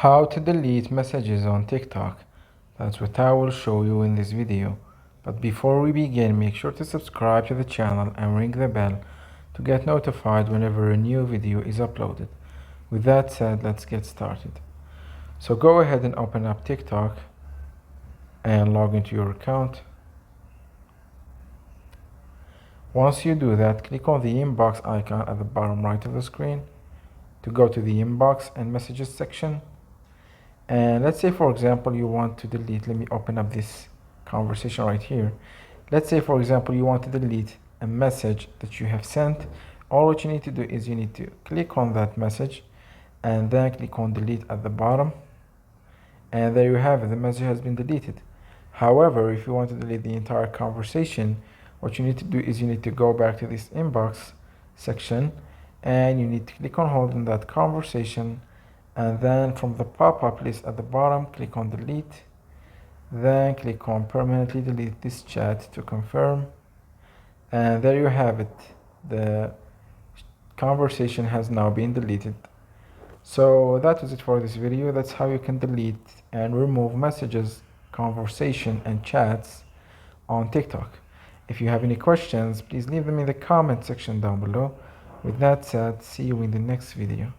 How to delete messages on TikTok. That's what I will show you in this video. But before we begin, make sure to subscribe to the channel and ring the bell to get notified whenever a new video is uploaded. With that said, let's get started. So go ahead and open up TikTok and log into your account. Once you do that, click on the inbox icon at the bottom right of the screen to go to the inbox and messages section. And let's say, for example, you want to delete, let me open up this conversation right here. Let's say, for example, you want to delete a message that you have sent. All what you need to do is you need to click on that message and then click on delete at the bottom. And there you have it, the message has been deleted. However, if you want to delete the entire conversation, what you need to do is you need to go back to this inbox section and you need to click on holding that conversation, and then from the pop-up list at the bottom, click on delete, then click on permanently delete this chat to confirm, and there you have it, the conversation has now been deleted. So that was it for this video. That's how you can delete and remove messages, conversation and chats on TikTok. If you have any questions, please leave them in the comment section down below. With that said, see you in the next video.